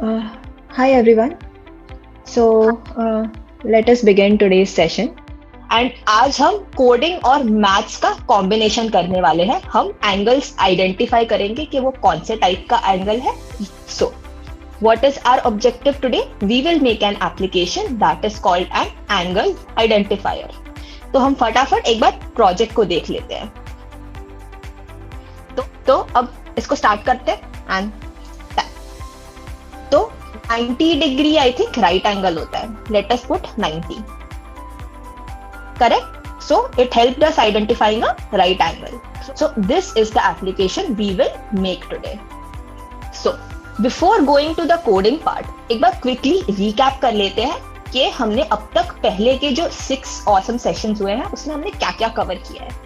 Uh, Hi everyone. So let us begin today's session. And आज हम coding और maths का कॉम्बिनेशन करने वाले हैं. हम एंगल्स आइडेंटिफाई करेंगे कि वो कौन से टाइप का एंगल है. सो what is our objective today? We will make an application that is called an angle identifier. तो हम फटाफट एक बार प्रोजेक्ट को देख लेते हैं. तो अब इसको स्टार्ट करते हैं. एंड तो 90 degree I think right angle होता है. Let us put 90. Correct? So it helped us identifying a right angle. So this is the application we will make today. So before going to the coding part, एक बार quickly recap कर लेते हैं कि हमने अब तक पहले के जो 6 awesome sessions हुए हैं उसमें हमने क्या क्या कवर किया है.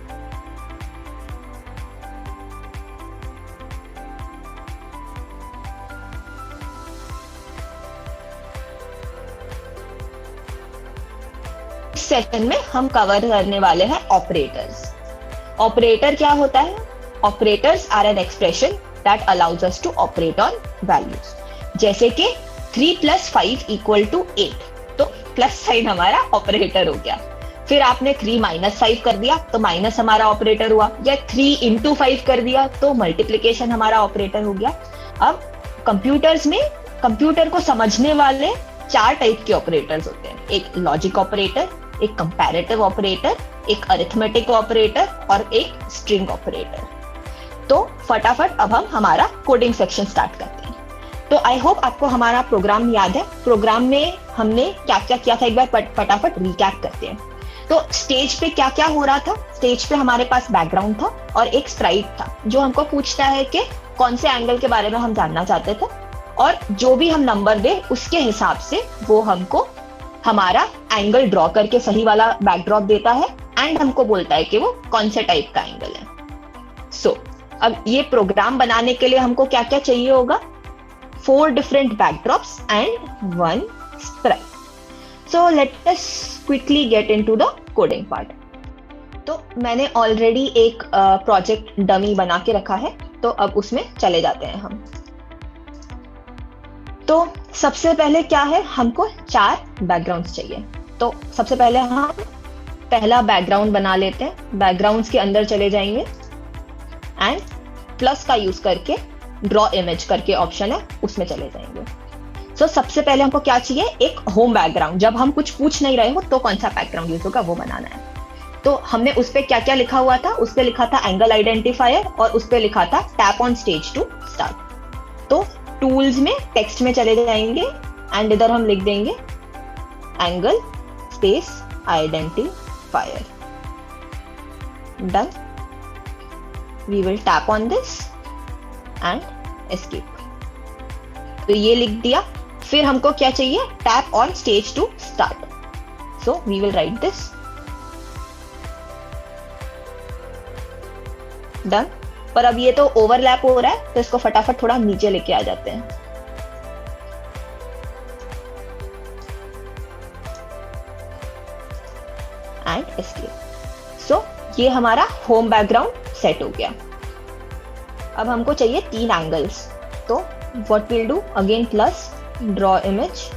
सेशन में हम कवर करने वाले हैं ऑपरेटर्स. ऑपरेटर क्या होता है? Operators are an expression that allows us to operate on values. जैसे कि 3 + 5 = 8. तो प्लस साइन हमारा ऑपरेटर हो गया. फिर आपने 3 - 5 कर दिया तो माइनस हमारा ऑपरेटर हुआ, या 3 × 5 कर दिया तो मल्टीप्लीकेशन हमारा ऑपरेटर हो गया. अब कंप्यूटर्स में कंप्यूटर को समझने वाले 4 टाइप के ऑपरेटर्स होते हैं. एक लॉजिक ऑपरेटर, एक कंपैरेटिव ऑपरेटर, एक अरिथमेटिक ऑपरेटर और एक स्ट्रिंग ऑपरेटर. तो फटाफट अब हम हमारा कोडिंग सेक्शन स्टार्ट करते हैं. तो आई होप आपको हमारा प्रोग्राम याद है. प्रोग्राम में हमने क्या क्या किया था एक बार फटाफट रिकैप करते हैं. तो स्टेज पे क्या क्या हो रहा था? स्टेज पे हमारे पास बैकग्राउंड था और एक स्प्राइट था जो हमको पूछता है कि कौन से एंगल के बारे में हम जानना चाहते थे, और जो भी हम नंबर दे उसके हिसाब से वो हमको हमारा एंगल ड्रॉ करके सही वाला बैकड्रॉप देता है एंड हमको बोलता है कि वो कौन से टाइप का एंगल है. सो अब ये प्रोग्राम बनाने के लिए हमको क्या क्या चाहिए होगा? 4 different backdrops and 1 Sprite. So let us quickly get into the coding part. तो मैंने ऑलरेडी एक प्रोजेक्ट डमी बना के रखा है, तो अब उसमें चले जाते हैं हम. तो सबसे पहले क्या है, हमको 4 बैकग्राउंड्स चाहिए. तो सबसे पहले हम पहला बैकग्राउंड बना लेते हैं. बैकग्राउंड्स के अंदर चले जाएंगे एंड प्लस का यूज करके ड्रॉ इमेज करके ऑप्शन है उसमें चले जाएंगे. सो सबसे पहले हमको क्या चाहिए? एक होम बैकग्राउंड. जब हम कुछ पूछ नहीं रहे हो तो कौन सा बैकग्राउंड यूज होगा वो बनाना है. तो हमने उस पर क्या क्या लिखा हुआ था? उस पर लिखा था एंगल आइडेंटिफायर और उस पर लिखा था tap on stage to start. तो टूल्स में टेक्स्ट में चले जाएंगे एंड इधर हम लिख देंगे angle space identifier. Done. We will tap on this and escape. तो ये लिख दिया. फिर हमको क्या चाहिए? Tap on stage to start. So we will write this. Done. पर अब ये तो ओवरलैप हो रहा है तो इसको फटाफट थोड़ा नीचे लेके आ जाते हैं. And escape. सो ये हमारा होम बैकग्राउंड सेट हो गया. अब हमको चाहिए 3 एंगल्स. तो what will do? Again plus draw image.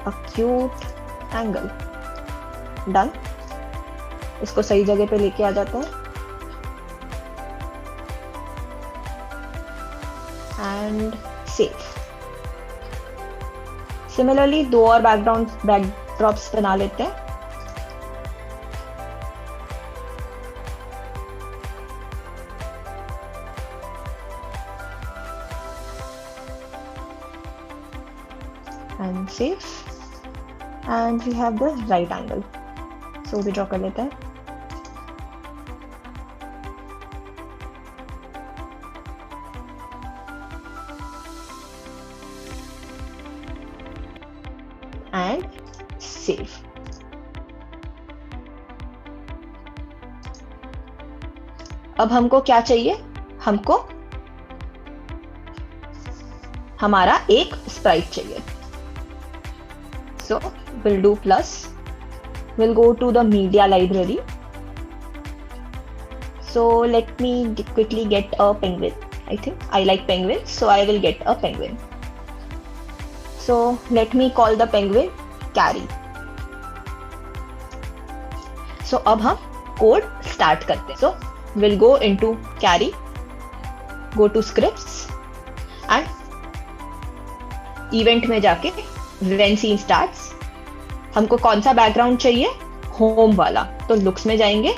acute angle. Done. इसको सही जगह पे लेके आ जाते हैं एंड सेव. सिमिलरली 2 और बैकड्रॉप्स बना लेते हैं. And save. And we have the right angle. So भी ड्रॉ कर लेते हैं. And save. अब हमको क्या चाहिए? हमको हमारा एक स्प्राइट चाहिए. So we'll do plus we'll go to the media library. So let me quickly get a penguin. I think I like penguins, so I will get a penguin. So let me call the penguin Carrie. So अब हम code start करते हैं. So we'll go into Carrie, go to scripts and event में जाके when scene starts, हमको कौन सा background चाहिए? होम वाला. तो लुक्स में जाएंगे,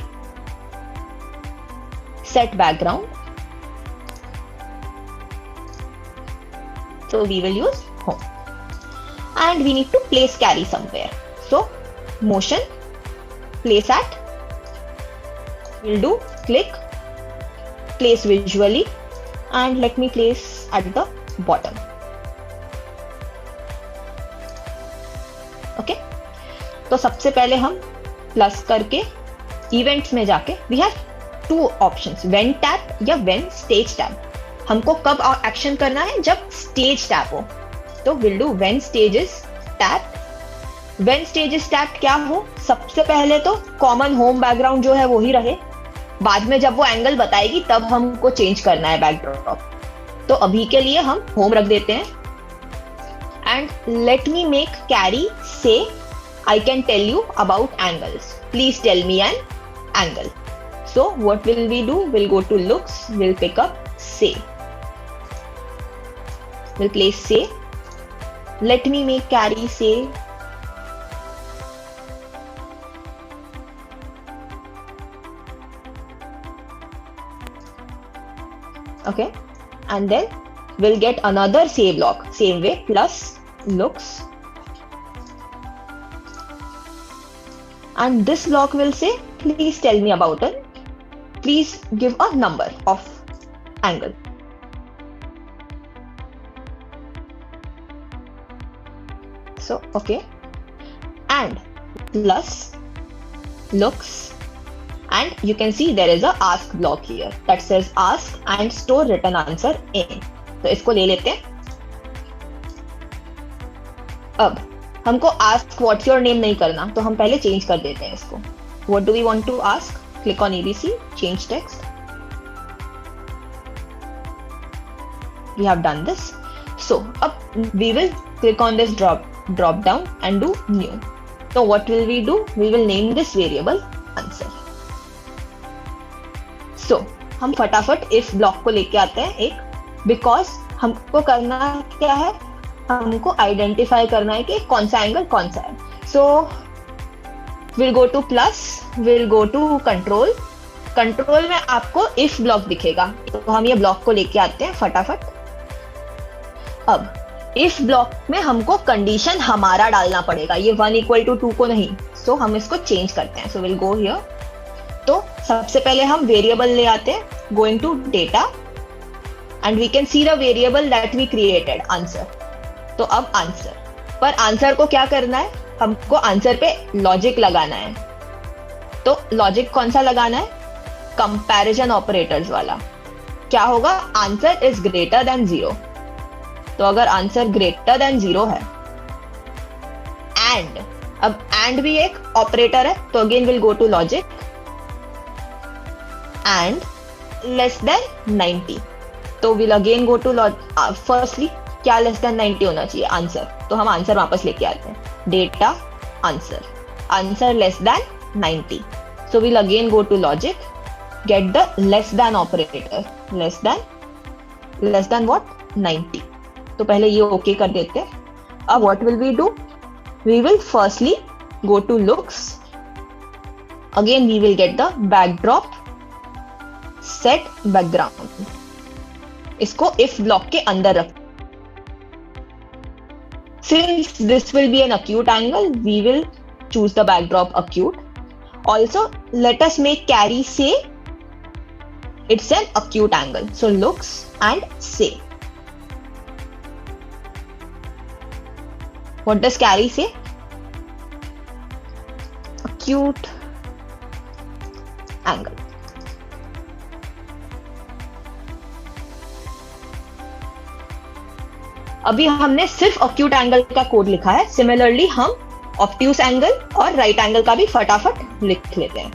set background. So we will use home. And we need to place Carrie somewhere. So motion, place at. We'll do click, place visually, and let me place at the bottom. Okay. तो सबसे पहले हम plus करके events में जाके we have two options, when tap या when stage tap. हमको कब एक्शन करना है? जब स्टेज टैप हो. तो will do when stage is tap. When stage is tap क्या हो? सबसे पहले तो कॉमन होम बैकग्राउंड जो है वो ही रहे. बाद में जब वो एंगल बताएगी तब हमको चेंज करना है बैकड्रॉप. तो अभी के लिए हम होम रख देते हैं. And let me make carry से I can tell you about angles. Please tell me an angle. So what will we do? We'll go to looks. We'll pick up say. We'll place say. Let me make Carrie say. Okay. And then we'll get another say block. Same way, plus looks. And this block will say, please tell me about it. Please give a number of angle. So, okay. And plus looks. And you can see there is a ask block here that says ask and store written answer in. तो इसको ले लेते हैं. अब हमको ask what's your name नहीं करना, तो हम पहले चेंज कर देते हैं इसको. What do we want to ask? Click on ABC, change text. We have done this. So अब we will click on this drop down and do new. So what will we do? We will name this variable answer. So हम फटाफट if block को लेके आते हैं एक, because हमको करना क्या है? हमको आइडेंटिफाई करना है कि कौन सा एंगल कौन सा है. So will go to plus, will go to control. Control में आपको इफ ब्लॉक दिखेगा, तो हम ये ब्लॉक को लेके आते हैं फटाफट. अब इफ ब्लॉक में हमको कंडीशन हमारा डालना पड़ेगा, ये 1 = 2 को नहीं. सो हम इसको चेंज करते हैं. So will go here. तो सबसे पहले हम वेरिएबल ले आते हैं, going to data, and we can see the variable that we created, answer. तो अब आंसर, पर आंसर को क्या करना है? हमको आंसर पे लॉजिक लगाना है. तो लॉजिक कौन सा लगाना है? कंपैरिजन ऑपरेटर्स वाला. क्या होगा? Answer is greater than 0. तो अगर आंसर ग्रेटर देन 0 है, एंड अब एंड भी एक ऑपरेटर है, तो again will go to logic, and less than 90. तो will again go to firstly क्या लेस देन 90 होना चाहिए? आंसर. तो हम आंसर वापस लेके आते हैं, data answer, answer less than 90. So will again go to logic, get the less than operator, less than what? 90. तो पहले ये ओके कर देते हैं. अब what will we do? We will firstly go to looks, again we will get the backdrop, set background. इसको if block के अंदर रख. Since this will be an acute angle, we will choose the backdrop acute. Also, let us make Carrie say it's an acute angle. So looks and say. What does Carrie say? Acute angle. अभी हमने सिर्फ acute angle का code लिखा है. Similarly हम obtuse angle और right angle का भी फटाफट लिख लेते हैं.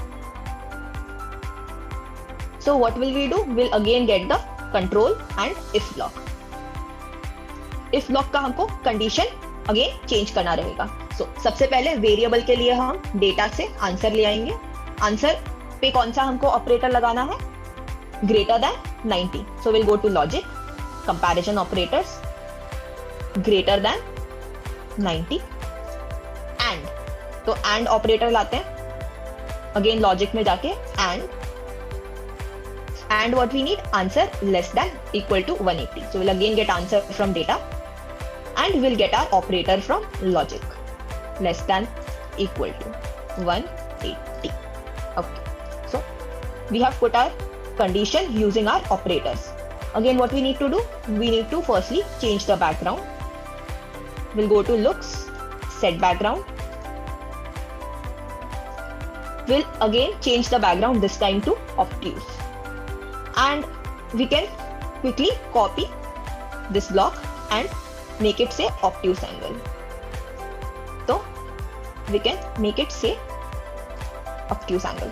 So what will we do? We'll again get the control and if block. If block का हमको कंडीशन अगेन चेंज करना रहेगा. So सबसे पहले वेरिएबल के लिए हम डेटा से आंसर ले आएंगे. आंसर पे कौन सा हमको ऑपरेटर लगाना है? Greater than 90. So we'll go to logic, comparison operators, greater than 90 and. तो and ऑपरेटर लाते हैं. अगेन लॉजिक में जाके and what we need? Answer less than equal to 180. So we'll again get answer from data and we'll get our operator from logic. Less than equal to 180. Okay. So we have put our condition using our operators. Again, what we need to do? We need to firstly change the background. We'll go to looks, set background. We'll again change the background, this time to obtuse. And we can quickly copy this block and make it say obtuse angle. So we can make it say obtuse angle.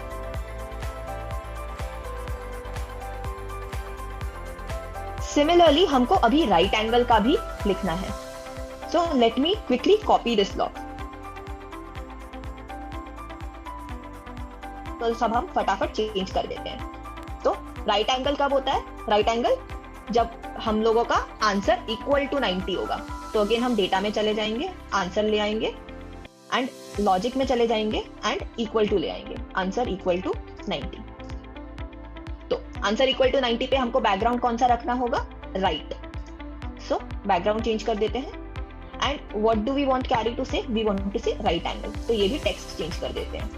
Similarly, हमको अभी right angle का भी लिखना है. So let me quickly copy this block. तो सब हम फटाफट चेंज कर देते हैं. तो राइट एंगल कब होता है? राइट एंगल जब हम लोगों का आंसर इक्वल टू 90 होगा. तो अगेन हम डेटा में चले जाएंगे, आंसर ले आएंगे एंड लॉजिक में चले जाएंगे एंड इक्वल टू ले आएंगे. Answer equal to 90. तो आंसर इक्वल टू 90 पे हमको बैकग्राउंड कौन सा रखना होगा? राइट. सो बैकग्राउंड चेंज कर देते हैं and what do we want carry to say? We want to say right angle. तो ये भी टेक्स्ट चेंज कर देते हैं.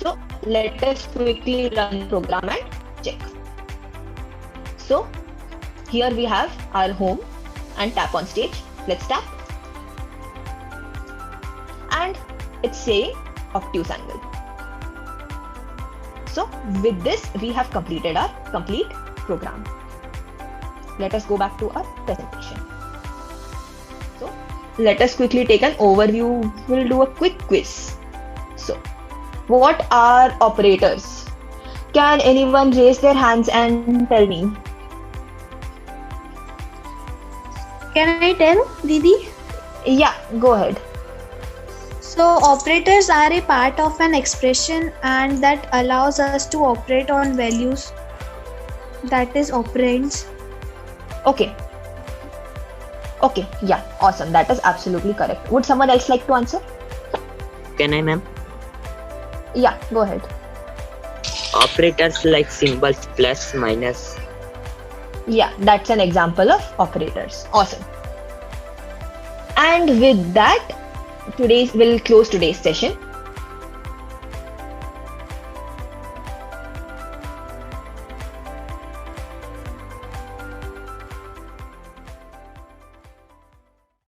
So let us quickly run the program and check. So here we have our home and tap on stage. Let's tap. And it's saying obtuse angle. So with this we have completed our complete program. Let us go back to our presentation. So let us quickly take an overview. We'll do a quick quiz. So what are operators? Can anyone raise their hands and tell me? Can I tell, Didi? Yeah, go ahead. So operators are a part of an expression and that allows us to operate on values, that is operands. Okay. Okay, yeah, awesome. That is absolutely correct. Would someone else like to answer? Can I, ma'am? Yeah, go ahead. Operators like symbols plus, minus. Yeah, that's an example of operators. Awesome. And with that, we'll close today's session.